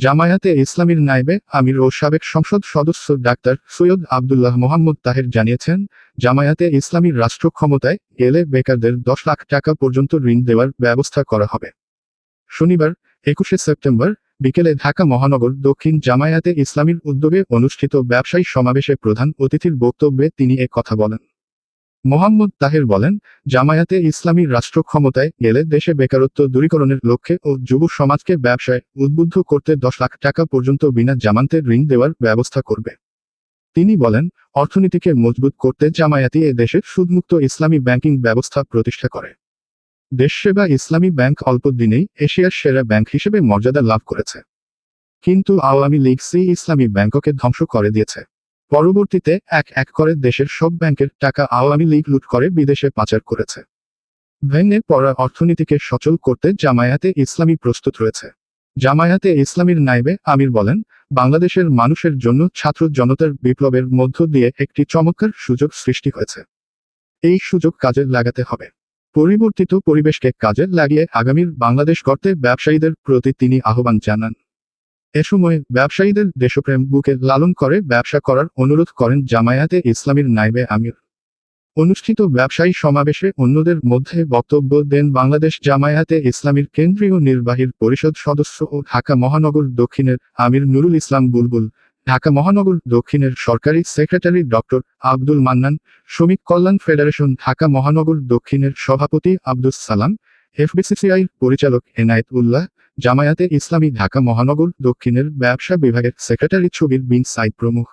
জামায়াতে ইসলামীর নায়েবে আমির ও সাবেক সংসদ সদস্য ডাক্তার সৈয়দ আব্দুল্লাহ মোহাম্মদ তাহের জানিয়েছেন, জামায়াতে ইসলামীর রাষ্ট্র ক্ষমতায় এলে বেকারদের 10 লাখ টাকা পর্যন্ত ঋণ দেওয়ার ব্যবস্থা করা হবে। শনিবার 21 সেপ্টেম্বর বিকেলে ঢাকা মহানগর দক্ষিণ জামায়াতে ইসলামীর উদ্যোগে অনুষ্ঠিত ব্যবসায়ী সমাবেশে প্রধান অতিথির বক্তব্যে তিনি এ কথা বলেন। মোহাম্মদ তাহের বলেন, জামায়াতে ইসলামী রাষ্ট্র ক্ষমতায় গেলে দেশে বেকারত্ব দূরীকরণের লক্ষ্যে ও যুব সমাজকে ব্যবসায় উদ্বুদ্ধ করতে 10 লাখ টাকা পর্যন্ত বিনা জামানতে ঋণ দেওয়ার ব্যবস্থা করবে। তিনি বলেন, অর্থনীতিকে মজবুত করতে জামায়াতি এ দেশে সুদমুক্ত ইসলামী ব্যাংকিং ব্যবস্থা প্রতিষ্ঠা করে। দেশসেবা ইসলামী ব্যাংক অল্প দিনেই এশিয়ার সেরা ব্যাংক হিসেবে মর্যাদা লাভ করেছে। কিন্তু আওয়ামী লীগ ইসলামী ব্যাংককে ধ্বংস করে দিয়েছে। পরবর্তীতে এক এক করে দেশের সব ব্যাংকের টাকা আওয়ামী লীগ লুট করে বিদেশে পাচার করেছে। ভেঙে পড়া অর্থনীতিকে সচল করতে জামায়াতে ইসলামী প্রস্তুত রয়েছে। জামায়াতে ইসলামীর নায়েবে আমির বলেন, বাংলাদেশের মানুষের জন্য ছাত্র জনতার বিপ্লবের মধ্য দিয়ে একটি চমৎকার সুযোগ সৃষ্টি হয়েছে। এই সুযোগ কাজে লাগাতে হবে। পরিবর্তিত পরিবেশকে কাজে লাগিয়ে আগামীর বাংলাদেশ গড়তে ব্যবসায়ীদের প্রতি তিনি আহ্বান জানান। এ সময় ব্যবসায়ীদের দেশপ্রেম বুকে লালন করে ব্যবসা করার অনুরোধ করেন জামায়াতে ইসলামীর নায়েবে আমির। অনুষ্ঠিত ব্যবসায়ী সমাবেশে অন্যদের মধ্যে বক্তব্য দেন বাংলাদেশ জামায়াতে ইসলামীর কেন্দ্রীয় নির্বাহী পরিষদ সদস্য ও ঢাকা মহানগর দক্ষিণের আমির নুরুল ইসলাম বুলবুল, ঢাকা মহানগর দক্ষিণের সরকারি সেক্রেটারি ডক্টর আব্দুল মান্নান, শ্রমিক কল্যাণ ফেডারেশন ঢাকা মহানগর দক্ষিণের সভাপতি আব্দুস সালাম, এফবিসিসিআইর পরিচালক এনায়েত উল্লাহ, জামায়াতে ইসলামী ঢাকা মহানগর দক্ষিণের ব্যবসা বিভাগের সেক্রেটারি ছবির বিন সাইদ প্রমুখ।